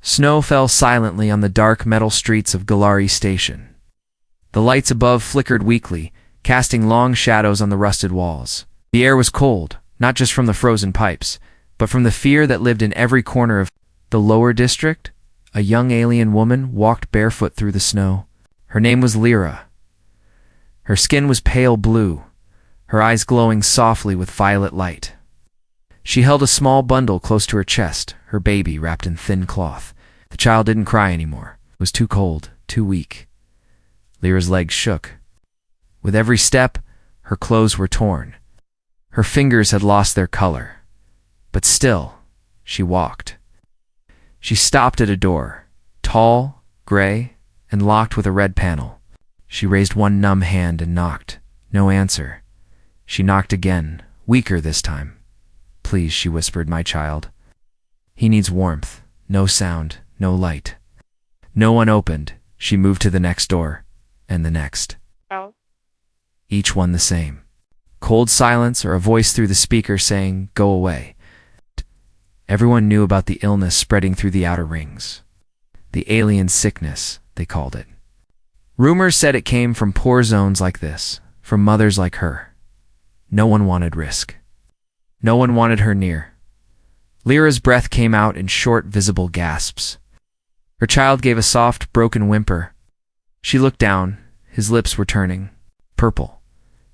Snow fell silently on the dark metal streets of Galari Station. The lights above flickered weakly, casting long shadows on the rusted walls. The air was cold, not just from the frozen pipes, but from the fear that lived in every corner of the lower district. A young alien woman walked barefoot through the snow. Her name was Lyra. Her skin was pale blue, her eyes glowing softly with violet light. She held a small bundle close to her chest, her baby wrapped in thin cloth. The child didn't cry anymore. It was too cold, too weak. Lyra's legs shook. With every step, her clothes were torn. Her fingers had lost their color. But still, she walked. She stopped at a door, tall, gray, and locked with a red panel. She raised one numb hand and knocked. No answer. She knocked again, weaker this time. "Please," she whispered, "my child. He needs warmth." No sound, no light. No one opened. She moved to the next door, and the next. Oh. Each one the same. Cold silence or a voice through the speaker saying, "Go away." Everyone knew about the illness spreading through the outer rings. The alien sickness, they called it. Rumors said it came from poor zones like this, from mothers like her. No one wanted risk. No one wanted her near. Lyra's breath came out in short, visible gasps. Her child gave a soft, broken whimper. She looked down. His lips were turning purple.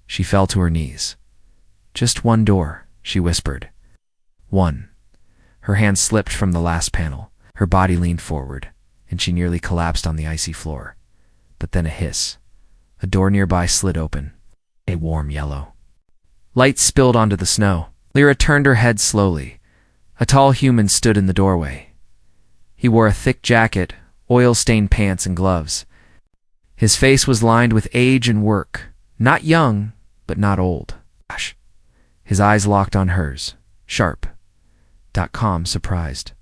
She fell to her knees. "Just one door," she whispered. "One." Her hand slipped from the last panel. Her body leaned forward, and she nearly collapsed on the icy floor. But then a hiss. A door nearby slid open. A warm yellow. Light spilled onto the snow. Lyra turned her head slowly. A tall human stood in the doorway. He wore a thick jacket, oil-stained pants, and gloves. His face was lined with age and work. Not young, but not old. His eyes locked on hers, sharp. Calm, surprised.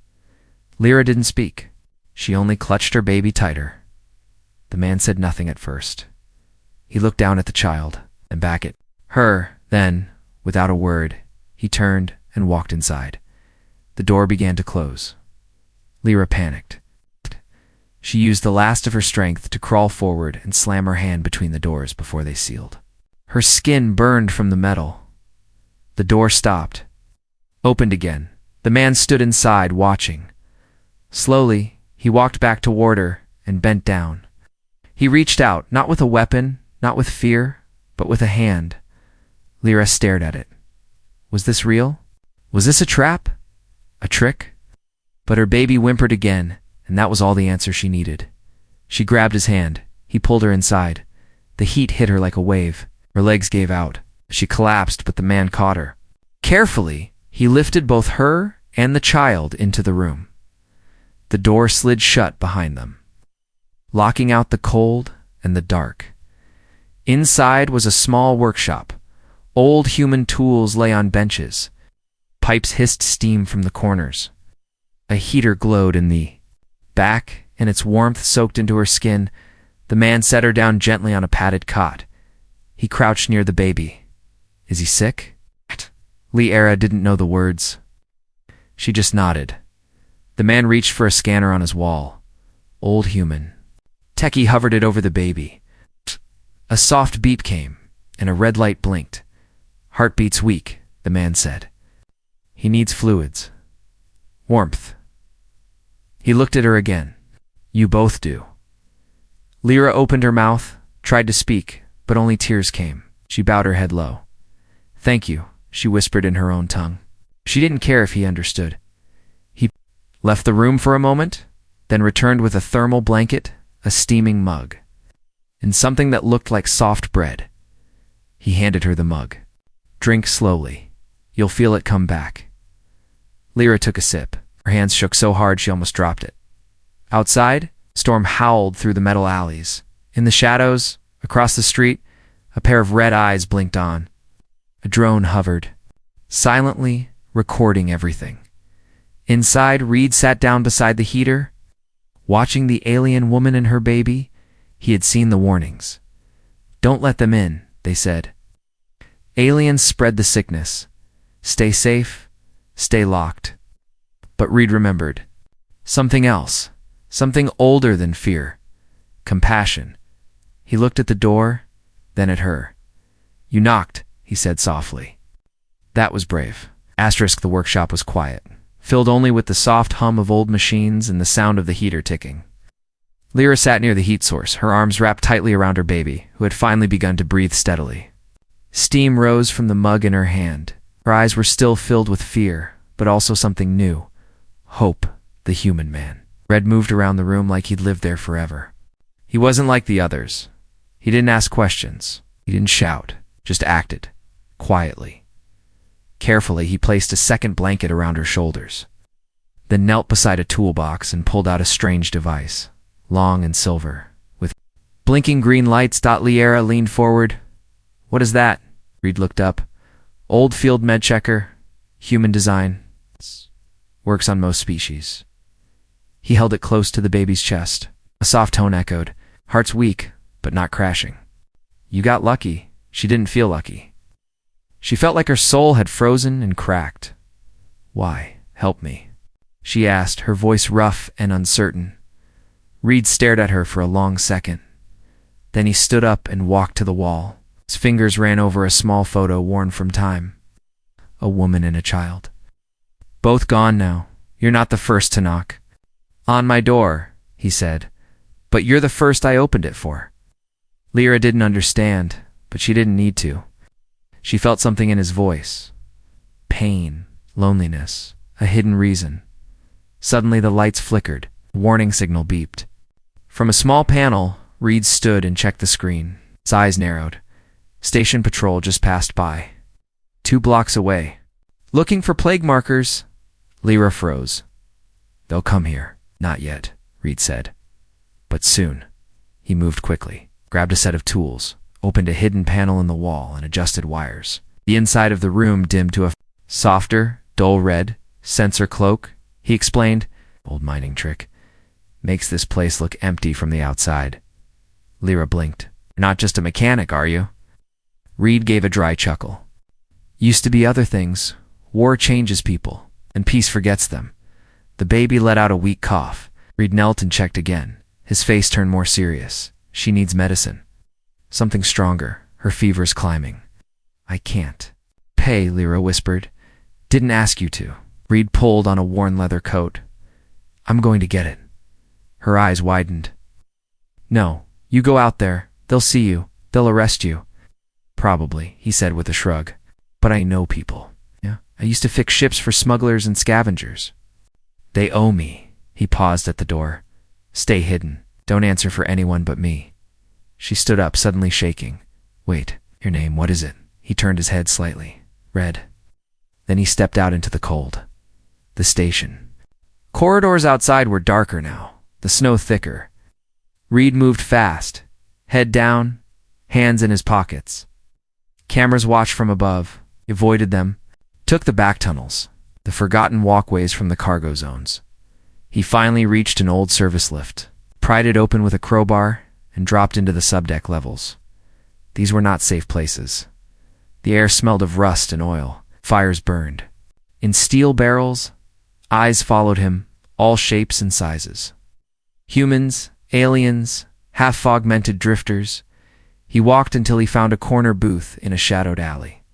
Lyra didn't speak. She only clutched her baby tighter. The man said nothing at first. He looked down at the child, and back at her. Then, without a word, he turned and walked inside. The door began to close. Lyra panicked. She used the last of her strength to crawl forward and slam her hand between the doors before they sealed. Her skin burned from the metal. The door stopped. Opened again. The man stood inside, watching. Slowly, he walked back toward her and bent down. He reached out, not with a weapon, not with fear, but with a hand. Lyra stared at it. Was this real? Was this a trap? A trick? But her baby whimpered again, and that was all the answer she needed. She grabbed his hand. He pulled her inside. The heat hit her like a wave. Her legs gave out. She collapsed, but the man caught her. Carefully, he lifted both her and the child into the room. The door slid shut behind them, locking out the cold and the dark. Inside was a small workshop. Old human tools lay on benches. Pipes hissed steam from the corners. A heater glowed in the back, and its warmth soaked into her skin. The man set her down gently on a padded cot. He crouched near the baby. "Is he sick?" Lyra didn't know the words. She just nodded. The man reached for a scanner on his wall. Old human. Techie hovered it over the baby. A soft beep came, and a red light blinked. "Heartbeat's weak," the man said. "He needs fluids. Warmth." He looked at her again. "You both do." Lyra opened her mouth, tried to speak, but only tears came. She bowed her head low. "Thank you," she whispered in her own tongue. She didn't care if he understood. He left the room for a moment, then returned with a thermal blanket, a steaming mug, and something that looked like soft bread. He handed her the mug. "Drink slowly. You'll feel it come back." Lyra took a sip. Her hands shook so hard she almost dropped it. Outside, storm howled through the metal alleys. In the shadows, across the street, a pair of red eyes blinked on. A drone hovered, silently recording everything. Inside, Reed sat down beside the heater. Watching the alien woman and her baby, he had seen the warnings. "Don't let them in," they said. "Aliens spread the sickness. Stay safe, stay locked." But Reed remembered. Something else. Something older than fear. Compassion. He looked at the door, then at her. "You knocked," he said softly. That was brave. The workshop was quiet, filled only with the soft hum of old machines and the sound of the heater ticking. Lyra sat near the heat source, her arms wrapped tightly around her baby, who had finally begun to breathe steadily. Steam rose from the mug in her hand. Her eyes were still filled with fear, but also something new. Hope, the human man. Red moved around the room like he'd lived there forever. He wasn't like the others. He didn't ask questions. He didn't shout, just acted, quietly. Carefully, he placed a second blanket around her shoulders, then knelt beside a toolbox and pulled out a strange device, long and silver, with blinking green lights. Lyra leaned forward. "What is that?" Reed looked up. "Old field med checker, human design. Works on most species." He held it close to the baby's chest. A soft tone echoed. "Heart's weak, but not crashing." "You got lucky." She didn't feel lucky. She felt like her soul had frozen and cracked. "Why, help me?" she asked, her voice rough and uncertain. Reed stared at her for a long second. Then he stood up and walked to the wall. His fingers ran over a small photo worn from time. A woman and a child. "Both gone now. You're not the first to knock on my door," he said. "But you're the first I opened it for." Lyra didn't understand, but she didn't need to. She felt something in his voice. Pain, loneliness, a hidden reason. Suddenly the lights flickered. A warning signal beeped. From a small panel, Reed stood and checked the screen. His eyes narrowed. Station patrol just passed by. 2 blocks away. "Looking for plague markers." Lyra froze. "They'll come here." "Not yet," Reed said. "But soon." He moved quickly, grabbed a set of tools, opened a hidden panel in the wall, and adjusted wires. The inside of the room dimmed to a softer, dull red sensor cloak. He explained, "Old mining trick. Makes this place look empty from the outside." Lyra blinked. "Not just a mechanic, are you?" Reed gave a dry chuckle. "Used to be other things. War changes people, and peace forgets them." The baby let out a weak cough. Reed knelt and checked again. His face turned more serious. "She needs medicine. Something stronger. Her fever's climbing." "I can't pay," Lyra whispered. "Didn't ask you to." Reed pulled on a worn leather coat. "I'm going to get it." Her eyes widened. "No, you go out there. They'll see you. They'll arrest you." "Probably," he said with a shrug. "But I know people. Yeah, I used to fix ships for smugglers and scavengers. They owe me." He paused at the door. "Stay hidden. Don't answer for anyone but me." She stood up, suddenly shaking. "Wait, your name, what is it?" He turned his head slightly. "Red." Then he stepped out into the cold. The station. Corridors outside were darker now, the snow thicker. Reed moved fast, head down, hands in his pockets. Cameras watched from above, avoided them, took the back tunnels, the forgotten walkways from the cargo zones. He finally reached an old service lift, pried it open with a crowbar, and dropped into the subdeck levels. These were not safe places. The air smelled of rust and oil. Fires burned. In steel barrels, eyes followed him, all shapes and sizes. Humans, aliens, half-augmented drifters. He walked until he found a corner booth in a shadowed alley.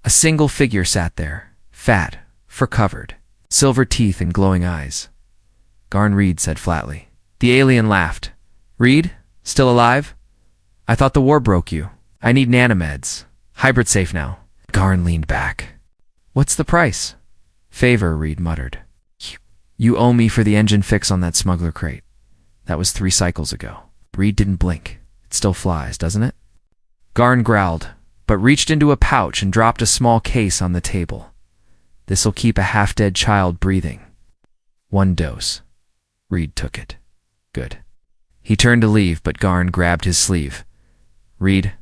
A single figure sat there, fat, fur-covered, silver teeth and glowing eyes. Garn, Reed said flatly. The alien laughed. "Reed? Still alive? I thought the war broke you. I need nanomeds. Hybrid safe now." Garn leaned back. "What's the price?" "Favor," Reed muttered. "You owe me for the engine fix on that smuggler crate. That was 3 cycles ago." Reed didn't blink. "It still flies, doesn't it?" Garn growled, but reached into a pouch and dropped a small case on the table. "This'll keep a half-dead child breathing. 1 dose. Reed took it. "Good." He turned to leave, but Garn grabbed his sleeve. "Reed,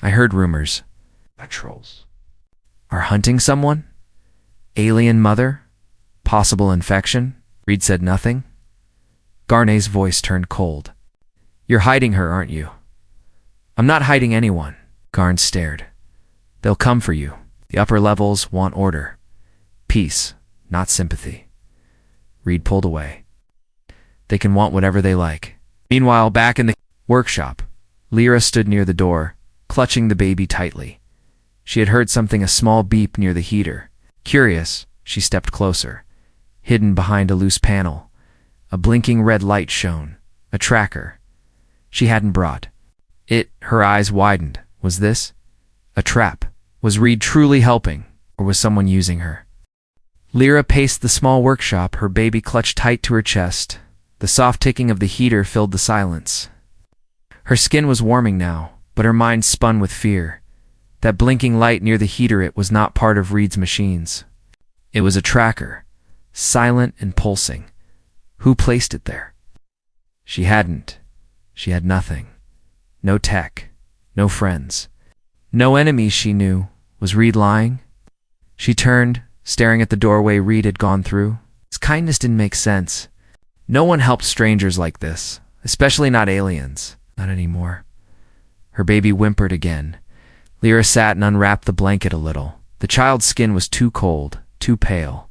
I heard rumors. Patrols are hunting someone? Alien mother? Possible infection?" Reed said nothing. Garnet's voice turned cold. "You're hiding her, aren't you?" "I'm not hiding anyone." Garn stared. "They'll come for you. The upper levels want order. Peace, not sympathy." Reed pulled away. They can want whatever they like. Meanwhile, back in the workshop, Lyra stood near the door, clutching the baby tightly. She had heard something, a small beep near the heater. Curious, she stepped closer. Hidden behind a loose panel, a blinking red light shone. A tracker. She hadn't brought it. Her eyes widened. Was this a trap? Was Reed truly helping, or was someone using her? Lyra paced the small workshop, her baby clutched tight to her chest. The soft ticking of the heater filled the silence. Her skin was warming now, but her mind spun with fear. That blinking light near the heater, it was not part of Reed's machines. It was a tracker, silent and pulsing. Who placed it there? She hadn't. She had nothing. No tech. No friends. No enemies she knew. Was Reed lying? She turned, staring at the doorway Reed had gone through. His kindness didn't make sense. No one helped strangers like this, especially not aliens. Not anymore. Her baby whimpered again. Lyra sat and unwrapped the blanket a little. The child's skin was too cold, too pale.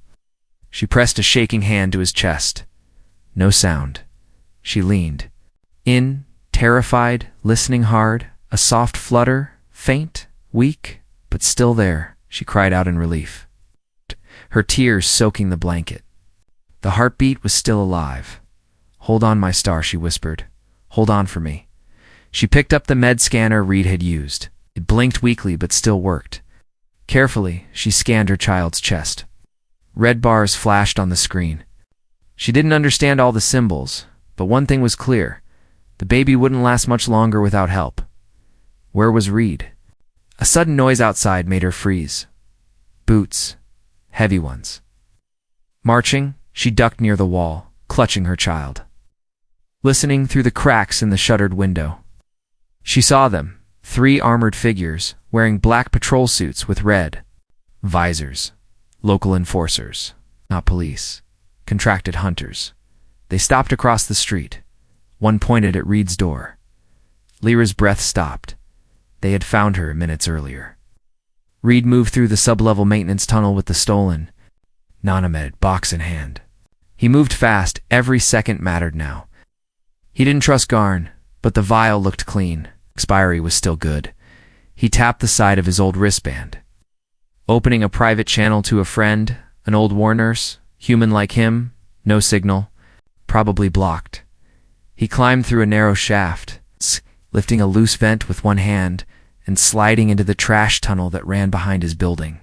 She pressed a shaking hand to his chest. No sound. She leaned in, terrified, listening hard. A soft flutter, faint, weak, but still there. She cried out in relief, her tears soaking the blanket. The heartbeat was still alive. "Hold on, my star," she whispered. "Hold on for me." She picked up the med scanner Reed had used. It blinked weakly but still worked. Carefully, she scanned her child's chest. Red bars flashed on the screen. She didn't understand all the symbols, but one thing was clear. The baby wouldn't last much longer without help. Where was Reed? A sudden noise outside made her freeze. Boots. Heavy ones. Marching, she ducked near the wall, clutching her child. Listening through the cracks in the shuttered window. She saw them, 3 armored figures, wearing black patrol suits with red visors. Local enforcers. Not police. Contracted hunters. They stopped across the street. One pointed at Reed's door. Lyra's breath stopped. They had found her minutes earlier. Reed moved through the sub-level maintenance tunnel with the stolen Nanomed box in hand. He moved fast. Every second mattered now. He didn't trust Garn, but the vial looked clean. Expiry was still good. He tapped the side of his old wristband. Opening a private channel to a friend, an old war nurse, human like him, no signal, probably blocked. He climbed through a narrow shaft, lifting a loose vent with one hand and sliding into the trash tunnel that ran behind his building.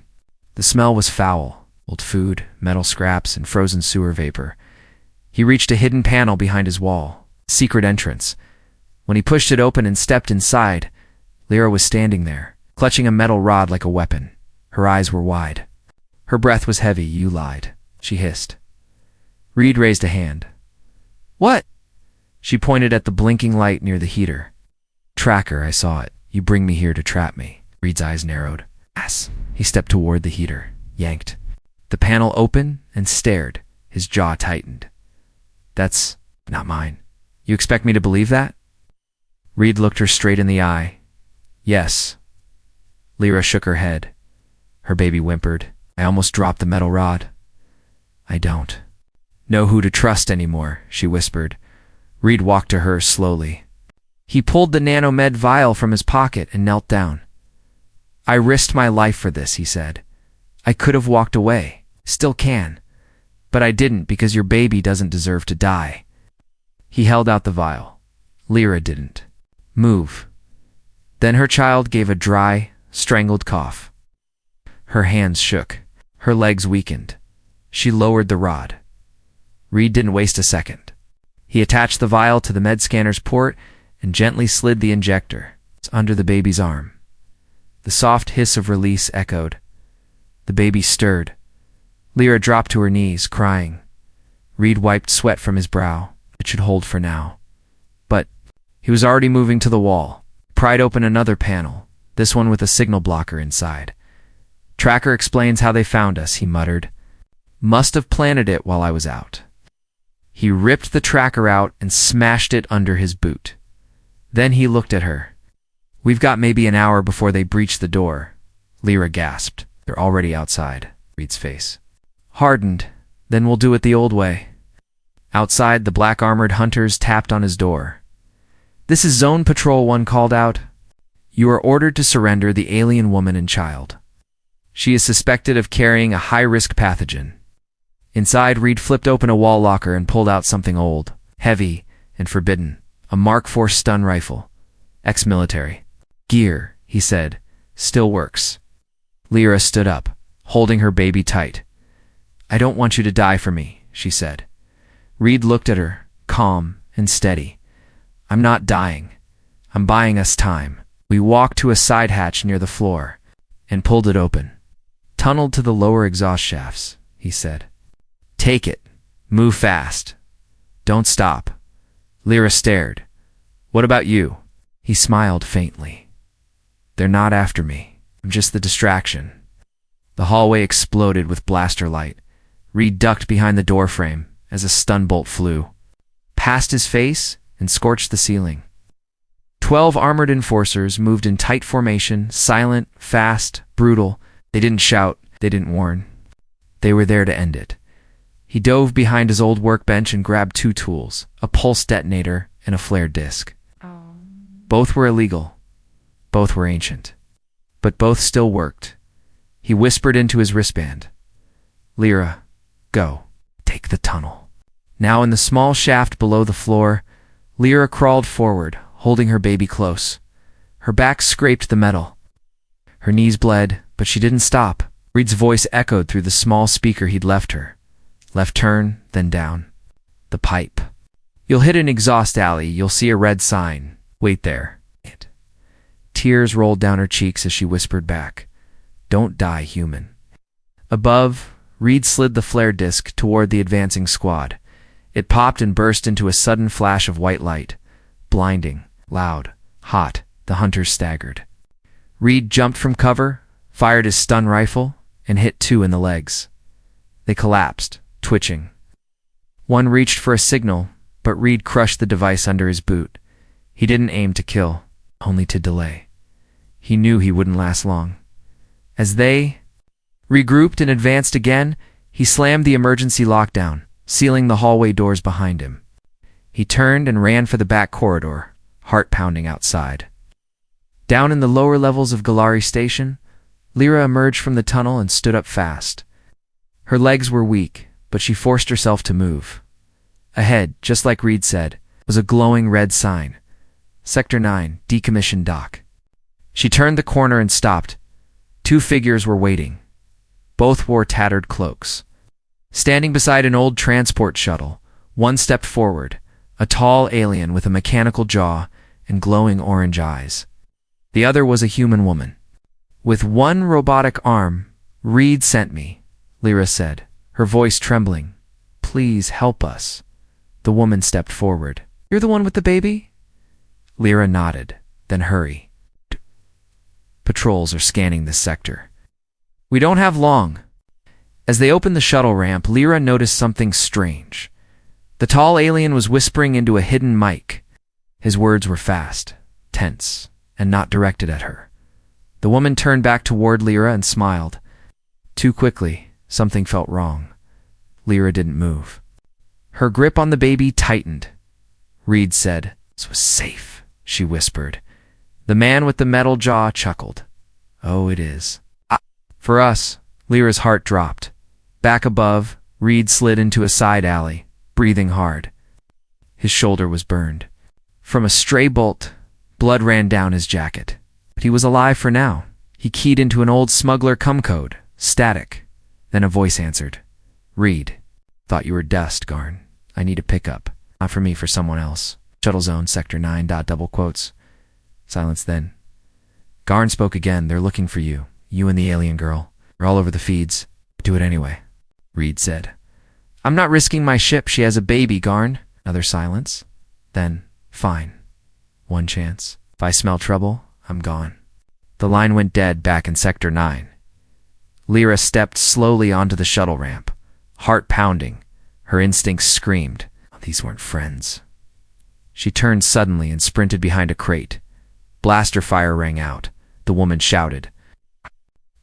The smell was foul, old food, metal scraps, and frozen sewer vapor. He reached a hidden panel behind his wall, secret entrance. When he pushed it open and stepped inside, Lyra was standing there, clutching a metal rod like a weapon. Her eyes were wide. Her breath was heavy. "You lied," she hissed. Reed raised a hand. "What?" She pointed at the blinking light near the heater. "Tracker, I saw it. You bring me here to trap me." Reed's eyes narrowed. "Ass." He stepped toward the heater, yanked. The panel opened and stared. His jaw tightened. "That's not mine. You expect me to believe that?" Reed looked her straight in the eye. "Yes." Lyra shook her head. Her baby whimpered. "I almost dropped the metal rod." "I don't know who to trust anymore," she whispered. Reed walked to her slowly. He pulled the nanomed vial from his pocket and knelt down. "I risked my life for this," he said. "I could have walked away. Still can. But I didn't because your baby doesn't deserve to die." He held out the vial. Lyra didn't move. Then her child gave a dry, strangled cough. Her hands shook. Her legs weakened. She lowered the rod. Reed didn't waste a second. He attached the vial to the med scanner's port and gently slid the injector under the baby's arm. The soft hiss of release echoed. The baby stirred. Lyra dropped to her knees, crying. Reed wiped sweat from his brow. It should hold for now. But he was already moving to the wall. Pried open another panel, this one with a signal blocker inside. "Tracker explains how they found us," he muttered. "Must have planted it while I was out." He ripped the tracker out and smashed it under his boot. Then he looked at her. "We've got maybe an hour before they breach the door." Lyra gasped. "They're already outside." Reed's face hardened. "Then we'll do it the old way." Outside, the black-armored hunters tapped on his door. "This is Zone Patrol 1 called out. You are ordered to surrender the alien woman and child. She is suspected of carrying a high-risk pathogen." Inside, Reed flipped open a wall locker and pulled out something old, heavy, and forbidden. A Mark IV stun rifle. Ex-military. "Gear," he said. "Still works." Lyra stood up, holding her baby tight. "I don't want you to die for me," she said. Reed looked at her, calm and steady. "I'm not dying. I'm buying us time." We walked to a side hatch near the floor and pulled it open. "Tunneled to the lower exhaust shafts," he said. "Take it. Move fast. Don't stop." Lyra stared. "What about you?" He smiled faintly. "They're not after me. I'm just the distraction." The hallway exploded with blaster light. Reed ducked behind the doorframe as a stun bolt flew past his face and scorched the ceiling. 12 armored enforcers moved in tight formation, silent, fast, brutal. They didn't shout, they didn't warn. They were there to end it. He dove behind his old workbench and grabbed 2 tools, a pulse detonator and a flare disc. Both were illegal. Both were ancient. But both still worked. He whispered into his wristband. "Lyra, go. Take the tunnel." Now in the small shaft below the floor, Lyra crawled forward, holding her baby close. Her back scraped the metal. Her knees bled, but she didn't stop. Reed's voice echoed through the small speaker he'd left her. Left turn, then down. The pipe. "You'll hit an exhaust alley. You'll see a red sign. Wait there." Tears rolled down her cheeks as she whispered back, "Don't die, human." Above, Reed slid the flare disc toward the advancing squad. It popped and burst into a sudden flash of white light. Blinding, loud, hot, the hunters staggered. Reed jumped from cover, fired his stun rifle, and hit 2 in the legs. They collapsed, twitching. One reached for a signal, but Reed crushed the device under his boot. He didn't aim to kill, only to delay. He knew he wouldn't last long. As they regrouped and advanced again, he slammed the emergency lockdown, sealing the hallway doors behind him. He turned and ran for the back corridor, heart pounding outside. Down in the lower levels of Galari Station, Lyra emerged from the tunnel and stood up fast. Her legs were weak, but she forced herself to move. Ahead, just like Reed said, was a glowing red sign. Sector 9, decommissioned dock. She turned the corner and stopped. 2 figures were waiting. Both wore tattered cloaks. Standing beside an old transport shuttle, one stepped forward, a tall alien with a mechanical jaw and glowing orange eyes. The other was a human woman. "With one robotic arm, Reed sent me," Lyra said, her voice trembling. "Please help us." The woman stepped forward. "You're the one with the baby?" Lyra nodded, then hurry. "Patrols are scanning this sector. We don't have long." As they opened the shuttle ramp, Lyra noticed something strange. The tall alien was whispering into a hidden mic. His words were fast, tense, and not directed at her. The woman turned back toward Lyra and smiled. Too quickly, something felt wrong. Lyra didn't move. Her grip on the baby tightened. Reed said, "This was safe," she whispered. The man with the metal jaw chuckled. "Oh, it is." For us, Lyra's heart dropped. Back above, Reed slid into a side alley, breathing hard. His shoulder was burned. From a stray bolt, blood ran down his jacket. But he was alive for now. He keyed into an old smuggler code, static. Then a voice answered. "Reed, thought you were dust, Garn. I need a pickup. Not for me, for someone else. Shuttle zone, sector 9, double quotes. Silence then. Garn spoke again. "They're looking for you. You and the alien girl. They're all over the feeds. Do it anyway," Reed said. "I'm not risking my ship. She has a baby, Garn." Another silence. Then, "Fine. One chance. If I smell trouble, I'm gone." The line went dead back in Sector 9. Lyra stepped slowly onto the shuttle ramp, heart pounding. Her instincts screamed. These weren't friends. She turned suddenly and sprinted behind a crate. Blaster fire rang out. The woman shouted.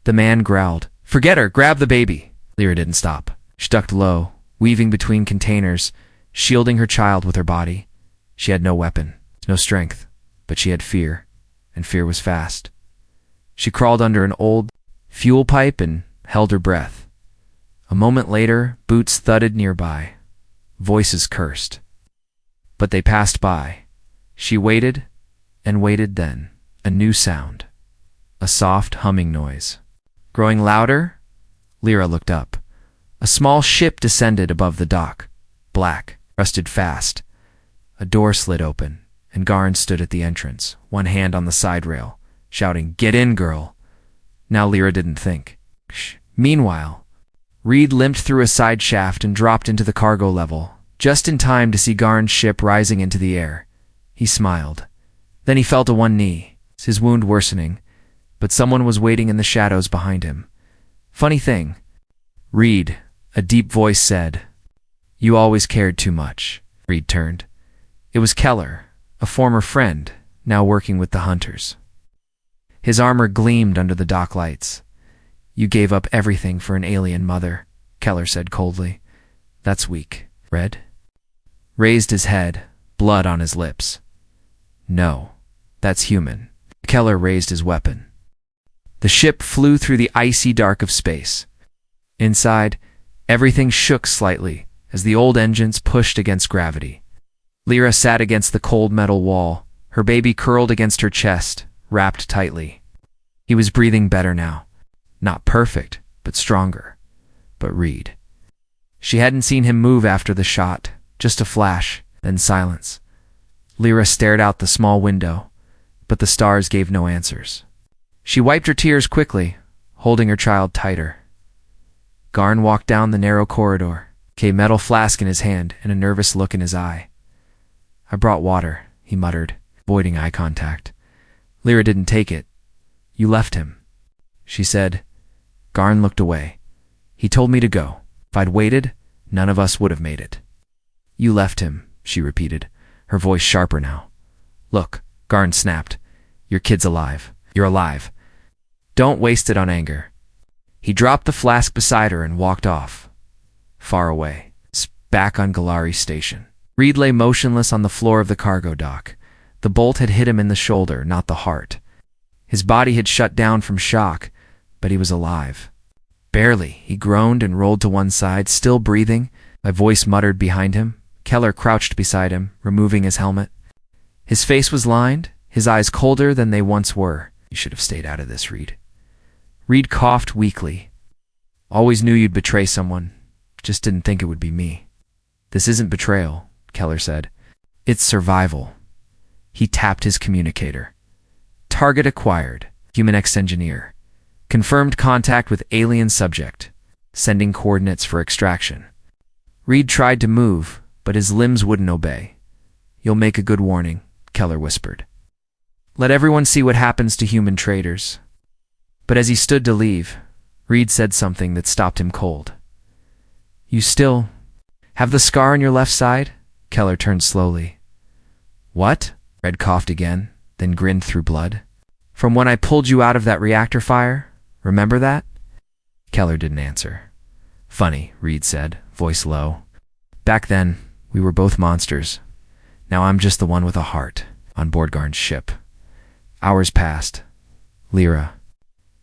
The man growled. "Forget her. Grab the baby." Lyra didn't stop. She ducked low, weaving between containers, shielding her child with her body. She had no weapon, no strength, but she had fear, and fear was fast. She crawled under an old fuel pipe and held her breath. A moment later, boots thudded nearby. Voices cursed. But they passed by. She waited and waited then. A new sound. A soft humming noise. Growing louder, Lyra looked up. A small ship descended above the dock. Black, rusted fast. A door slid open, and Garn stood at the entrance, one hand on the side rail, shouting, "Get in, girl!" Now Lyra didn't think. Shh. Meanwhile, Reed limped through a side shaft and dropped into the cargo level, just in time to see Garn's ship rising into the air. He smiled. Then he fell to one knee, his wound worsening, but someone was waiting in the shadows behind him. Funny thing. "Reed," a deep voice said. "You always cared too much." Reed turned. It was Keller, a former friend, now working with the hunters. His armor gleamed under the dock lights. "You gave up everything for an alien mother," Keller said coldly. "That's weak." Red raised his head, blood on his lips. "No, that's human." Keller raised his weapon. The ship flew through the icy dark of space. Inside, everything shook slightly as the old engines pushed against gravity. Lyra sat against the cold metal wall, her baby curled against her chest, wrapped tightly. He was breathing better now. Not perfect, but stronger. But Reed. She hadn't seen him move after the shot, just a flash, then silence. Lyra stared out the small window, but the stars gave no answers. She wiped her tears quickly, holding her child tighter. Garn walked down the narrow corridor, a metal flask in his hand and a nervous look in his eye. "I brought water," he muttered, avoiding eye contact. Lyra didn't take it. "You left him," she said. Garn looked away. "He told me to go. If I'd waited, none of us would have made it." "You left him," she repeated, her voice sharper now. "Look," Garn snapped. "Your kid's alive. You're alive. Don't waste it on anger." He dropped the flask beside her and walked off. Far away, back on Galari Station. Reed lay motionless on the floor of the cargo dock. The bolt had hit him in the shoulder, not the heart. His body had shut down from shock, but he was alive. Barely, he groaned and rolled to one side, still breathing. A voice muttered behind him. Keller crouched beside him, removing his helmet. His face was lined, his eyes colder than they once were. "You should have stayed out of this, Reed." Reed coughed weakly. "Always knew you'd betray someone. Just didn't think it would be me." "This isn't betrayal," Keller said. "It's survival." He tapped his communicator. "Target acquired. Human ex-engineer. Confirmed contact with alien subject. Sending coordinates for extraction." Reed tried to move, but his limbs wouldn't obey. "You'll make a good warning," Keller whispered. "Let everyone see what happens to human traitors." But as he stood to leave, Reed said something that stopped him cold. "You still have the scar on your left side?" Keller turned slowly. "What?" Red coughed again, then grinned through blood. "From when I pulled you out of that reactor fire? Remember that?" Keller didn't answer. "Funny," Reed said, voice low. "Back then, we were both monsters. Now I'm just the one with a heart on board Garn's ship." Hours passed. Lyra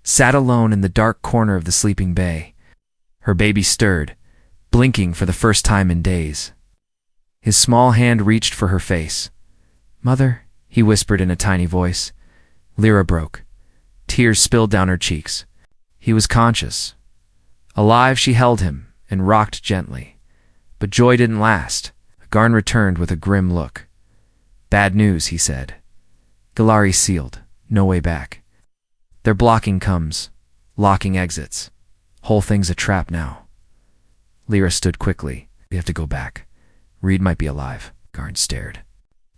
sat alone in the dark corner of the sleeping bay. Her baby stirred, blinking for the first time in days. His small hand reached for her face. "Mother," he whispered in a tiny voice. Lyra broke. Tears spilled down her cheeks. He was conscious. Alive, she held him and rocked gently. But joy didn't last. Garn returned with a grim look. "Bad news," he said. "Galari sealed. No way back. They're blocking comes, locking exits. Whole thing's a trap now." Lyra stood quickly. "We have to go back. Reed might be alive." Garn stared.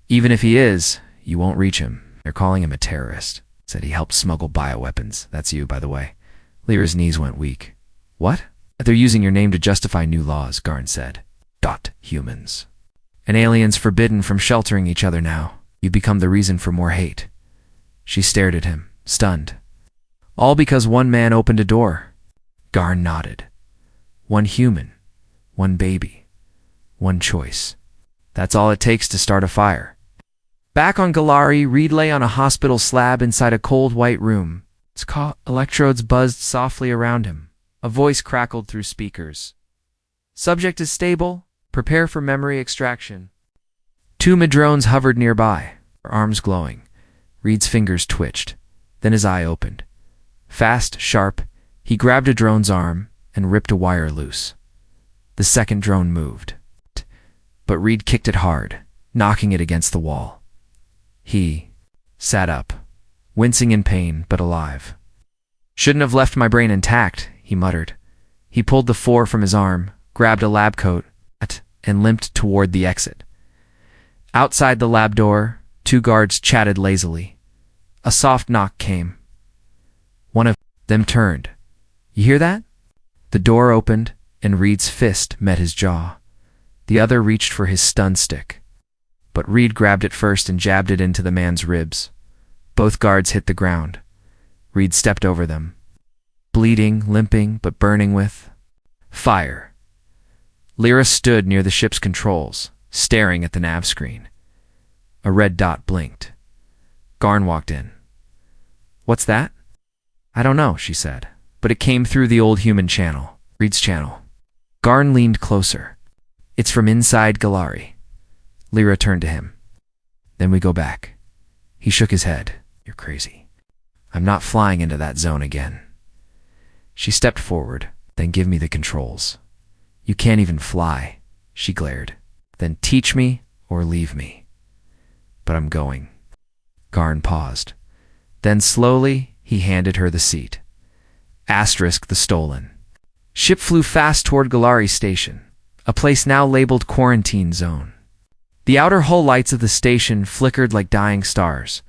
"Even if he is, you won't reach him. They're calling him a terrorist. Said he helped smuggle bioweapons. That's you, by the way." Lyra's knees went weak. "What?" "They're using your name to justify new laws," Garn said. Humans. And aliens forbidden from sheltering each other now. You become the reason for more hate." She stared at him, stunned. "All because one man opened a door." Garn nodded. "One human. One baby. One choice. That's all it takes to start a fire. Back on Galari, Reed lay on a hospital slab inside a cold white room. Electrodes buzzed softly around him. A voice crackled through speakers. Subject is stable. Prepare for memory extraction. Two Madrones hovered nearby, their arms glowing. Reed's fingers twitched. Then his eye opened. Fast, sharp, he grabbed a drone's arm and ripped a wire loose. The second drone moved. But Reed kicked it hard, knocking it against the wall. He sat up, wincing in pain but alive. Shouldn't have left my brain intact, he muttered. He pulled the 4 from his arm, grabbed a lab coat, and limped toward the exit. Outside the lab door, 2 guards chatted lazily. A soft knock came. One of them turned. You hear that? The door opened, and Reed's fist met his jaw. The other reached for his stun stick. But Reed grabbed it first and jabbed it into the man's ribs. Both guards hit the ground. Reed stepped over them. Bleeding, limping, but burning with fire. Lyra stood near the ship's controls, staring at the nav screen. A red dot blinked. Garn walked in. What's that? I don't know, she said, but it came through the old human channel, Reed's channel. Garn leaned closer. It's from inside Galari. Lyra turned to him. Then we go back. He shook his head. You're crazy. I'm not flying into that zone again. She stepped forward. Then give me the controls. You can't even fly, she glared. Then teach me or leave me. But I'm going. Garn paused. Then slowly, he handed her the seat. Asterisk the stolen. Ship flew fast toward Galari Station, a place now labeled Quarantine Zone. The outer hull lights of the station flickered like dying stars.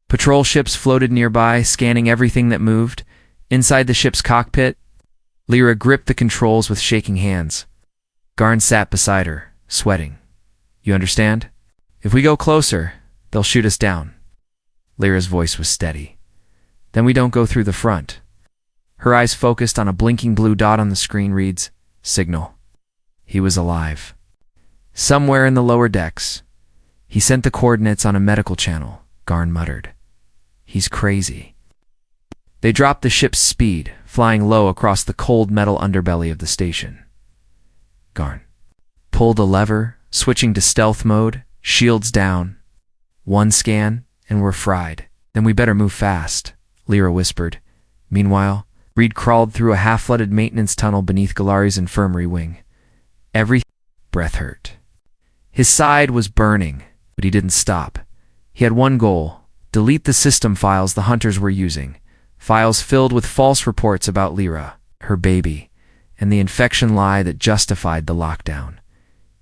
Patrol ships floated nearby, scanning everything that moved. Inside the ship's cockpit, Lyra gripped the controls with shaking hands. Garn sat beside her, sweating. You understand? If we go closer, they'll shoot us down. Lyra's voice was steady. Then we don't go through the front. Her eyes focused on a blinking blue dot on the screen reads, Signal. He was alive. Somewhere in the lower decks. He sent the coordinates on a medical channel, Garn muttered. He's crazy. They dropped the ship's speed, flying low across the cold metal underbelly of the station. Garn pulled a lever, switching to stealth mode, shields down. One scan, and we're fried. Then we better move fast, Lyra whispered. Meanwhile, Reed crawled through a half-flooded maintenance tunnel beneath Galari's infirmary wing. Every breath hurt. His side was burning, but he didn't stop. He had one goal: delete the system files the hunters were using. Files filled with false reports about Lyra, her baby, and the infection lie that justified the lockdown.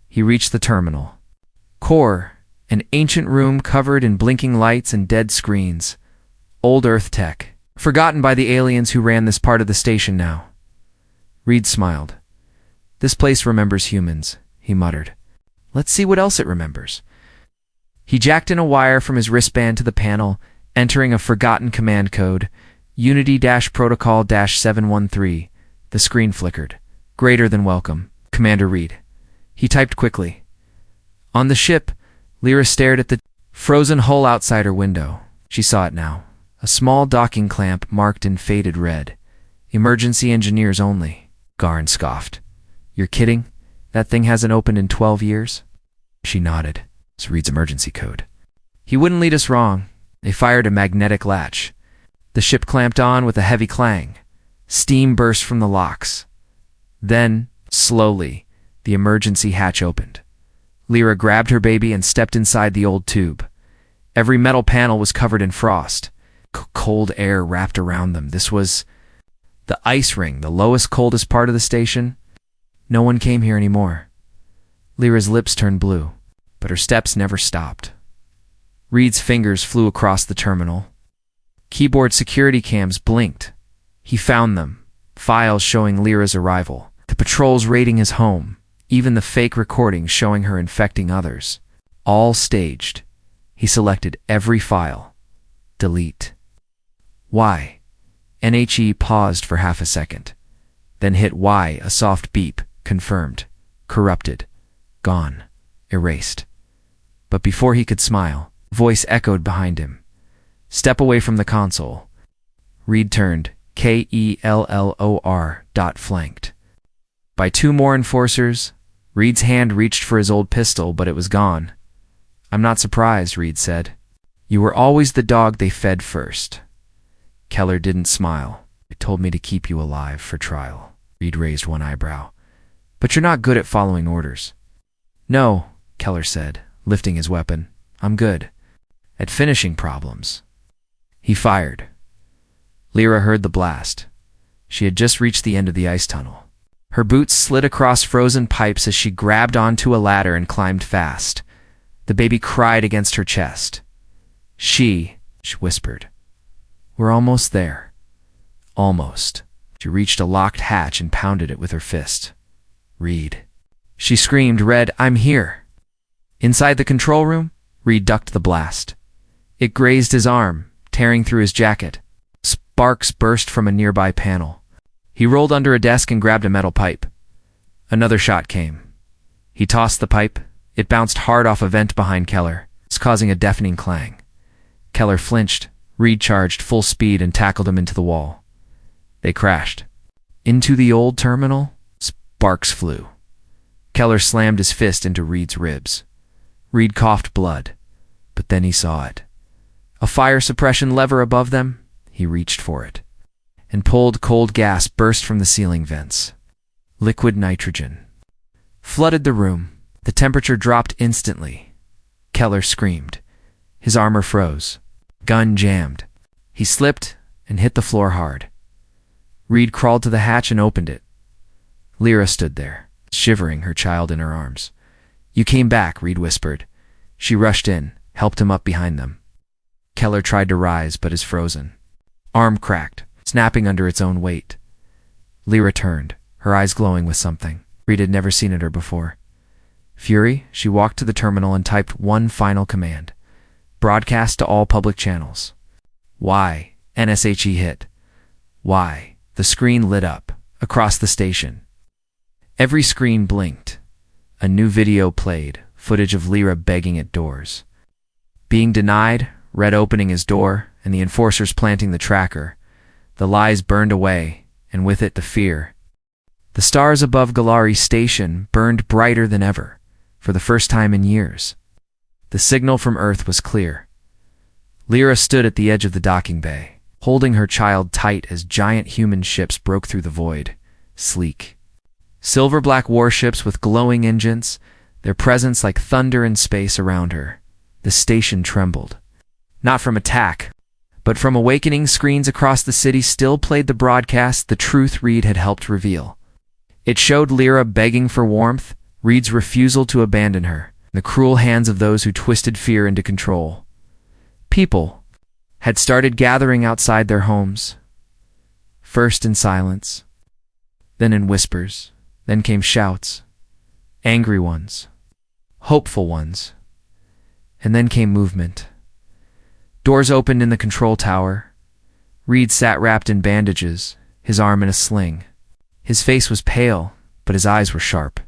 He reached the terminal. Core, an ancient room covered in blinking lights and dead screens. Old Earth tech, forgotten by the aliens who ran this part of the station now. Reed smiled. This place remembers humans, he muttered. Let's see what else it remembers. He jacked in a wire from his wristband to the panel, entering a forgotten command code, Unity-Protocol-713. The screen flickered. Greater than welcome, Commander Reed. He typed quickly. On the ship, Lyra stared at the frozen hull outside her window. She saw it now. A small docking clamp marked in faded red. Emergency engineers only. Garn scoffed. You're kidding? That thing hasn't opened in 12 years? She nodded. It's Reed's emergency code. He wouldn't lead us wrong. They fired a magnetic latch. The ship clamped on with a heavy clang. Steam burst from the locks. Then, slowly, the emergency hatch opened. Lyra grabbed her baby and stepped inside the old tube. Every metal panel was covered in frost. Cold air wrapped around them. This was the ice ring, the lowest, coldest part of the station. No one came here anymore. Lyra's lips turned blue, but her steps never stopped. Reed's fingers flew across the terminal. Keyboard security cams blinked. He found them, files showing Lyra's arrival, the patrols raiding his home, even the fake recordings showing her infecting others. All staged. He selected every file. Delete. Y. NHE paused for half a second. Then hit Y, a soft beep, confirmed. Corrupted. Gone. Erased. But before he could smile, a voice echoed behind him. Step away from the console. Reed turned, Kellor. Flanked by two more enforcers. Reed's hand reached for his old pistol, but it was gone. I'm not surprised, Reed said. You were always the dog they fed first. Keller didn't smile. They told me to keep you alive for trial. Reed raised one eyebrow. But you're not good at following orders. No, Keller said, lifting his weapon. I'm good at finishing problems. He fired. Lyra heard the blast. She had just reached the end of the ice tunnel. Her boots slid across frozen pipes as she grabbed onto a ladder and climbed fast. The baby cried against her chest. She whispered. We're almost there. Almost. She reached a locked hatch and pounded it with her fist. Reed. She screamed, Red, I'm here. Inside the control room, Reed ducked the blast. It grazed his arm, tearing through his jacket. Sparks burst from a nearby panel. He rolled under a desk and grabbed a metal pipe. Another shot came. He tossed the pipe. It bounced hard off a vent behind Keller, causing a deafening clang. Keller flinched. Reed charged full speed and tackled him into the wall. They crashed. Into the old terminal, sparks flew. Keller slammed his fist into Reed's ribs. Reed coughed blood, but then he saw it. A fire suppression lever above them. He reached for it and pulled. Cold gas burst from the ceiling vents. Liquid nitrogen flooded the room. The temperature dropped instantly. Keller screamed. His armor froze. Gun jammed. He slipped and hit the floor hard. Reed crawled to the hatch and opened it. Lyra stood there, shivering, her child in her arms. You came back, Reed whispered. She rushed in, helped him up behind them. Keller tried to rise, but is frozen. Arm cracked, snapping under its own weight. Lyra turned, her eyes glowing with something. Reed had never seen it her before. Fury, she walked to the terminal and typed one final command. Broadcast to all public channels. Y. NSHE hit. Y. The screen lit up, across the station. Every screen blinked. A new video played, footage of Lyra begging at doors. Being denied, Red opening his door, and the enforcers planting the tracker. The lies burned away, and with it the fear. The stars above Galari Station burned brighter than ever, for the first time in years. The signal from Earth was clear. Lyra stood at the edge of the docking bay, holding her child tight as giant human ships broke through the void, sleek. Silver-black warships with glowing engines, their presence like thunder in space around her. The station trembled. Not from attack, but from awakening. Screens across the city still played the broadcast the truth Reed had helped reveal. It showed Lyra begging for warmth, Reed's refusal to abandon her, the cruel hands of those who twisted fear into control. People had started gathering outside their homes, first in silence, then in whispers, then came shouts, angry ones, hopeful ones, and then came movement. Doors opened in the control tower. Reed sat wrapped in bandages, his arm in a sling. His face was pale, but his eyes were sharp.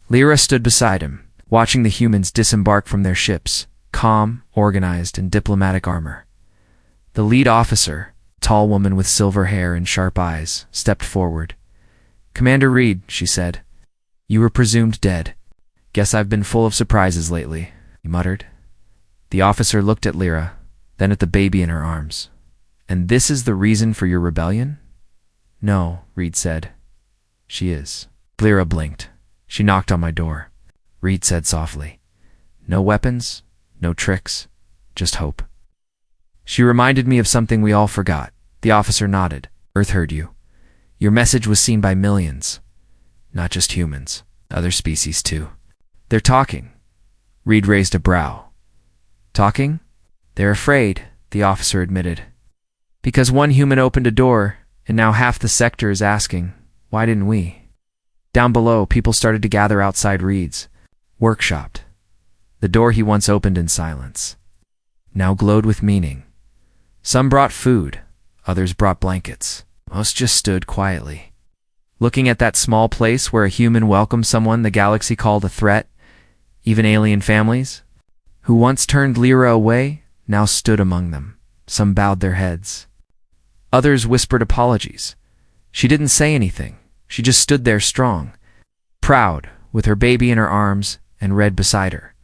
Lyra stood beside him, watching the humans disembark from their ships, calm, organized, in diplomatic armor. The lead officer, a tall woman with silver hair and sharp eyes, stepped forward. Commander Reed, she said, you were presumed dead. Guess I've been full of surprises lately, he muttered. The officer looked at Lyra, then at the baby in her arms. And this is the reason for your rebellion? No, Reed said. She is. Lyra blinked. She knocked on my door. Reed said softly. No weapons, no tricks, just hope. She reminded me of something we all forgot. The officer nodded. Earth heard you. Your message was seen by millions. Not just humans, other species too. They're talking. Reed raised a brow. Talking? They're afraid, the officer admitted. Because one human opened a door, and now half the sector is asking, why didn't we? Down below, people started to gather outside Reed's. Workshopped. The door he once opened in silence now glowed with meaning. Some brought food, others brought blankets. Most just stood quietly. looking at that small place where a human welcomed someone the galaxy called a threat, even alien families, who once turned Lyra away, now stood among them. Some bowed their heads. Others whispered apologies. She didn't say anything. She just stood there strong, proud, with her baby in her arms and Red beside her.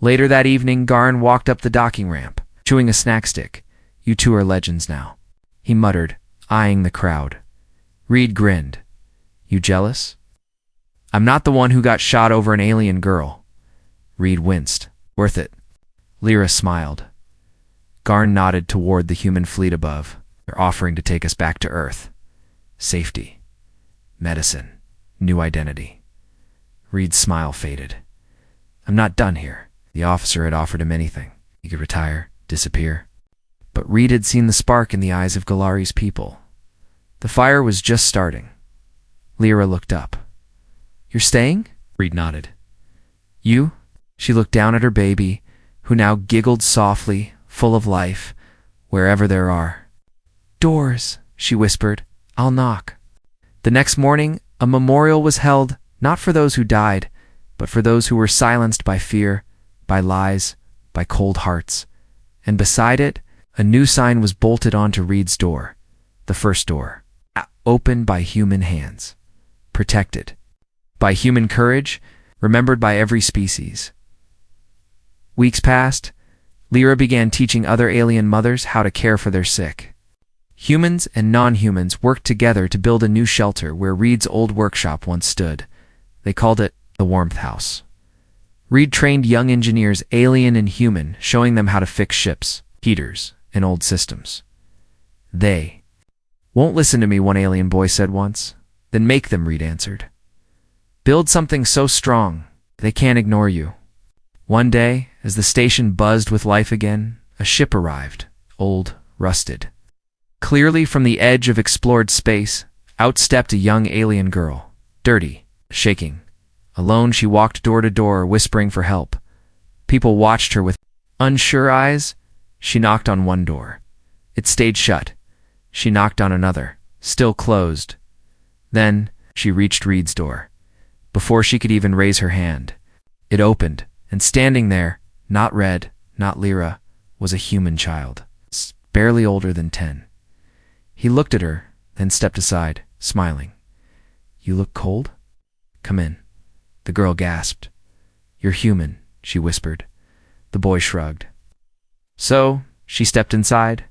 Later that evening, Garn walked up the docking ramp, chewing a snack stick. "You two are legends now," he muttered, eyeing the crowd. Reed grinned. "You jealous?" "I'm not the one who got shot over an alien girl." Reed winced. "Worth it." Lyra smiled. Garn nodded toward the human fleet above. "They're offering to take us back to Earth. Safety. Medicine. New identity." Reed's smile faded. "I'm not done here." The officer had offered him anything. He could retire, disappear. But Reed had seen the spark in the eyes of Galari's people. The fire was just starting. Lyra looked up. "You're staying?" Reed nodded. "You?" She looked down at her baby, who now giggled softly, full of life, "Wherever there are doors," she whispered, "I'll knock." The next morning, a memorial was held, not for those who died, but for those who were silenced by fear, by lies, by cold hearts. And beside it, a new sign was bolted onto Reed's door, the first door, opened by human hands, protected by human courage, remembered by every species. Weeks passed. Lyra began teaching other alien mothers how to care for their sick. Humans and non-humans worked together to build a new shelter where Reed's old workshop once stood. They called it the Warmth House. Reed trained young engineers, alien and human, showing them how to fix ships, heaters, and old systems. "They won't listen to me," one alien boy said once. "Then make them," Reed answered. "Build something so strong they can't ignore you." One day, as the station buzzed with life again, a ship arrived, old, rusted. Clearly from the edge of explored space, out stepped a young alien girl, dirty, shaking. Alone, she walked door to door, whispering for help. People watched her with unsure eyes. She knocked on one door. It stayed shut. She knocked on another, still closed. Then she reached Reed's door. Before she could even raise her hand, it opened, and standing there, not Red, not Lyra, was a human child, barely older than 10. He looked at her, then stepped aside, smiling. "You look cold? Come in." The girl gasped. "You're human," she whispered. The boy shrugged. So she stepped inside,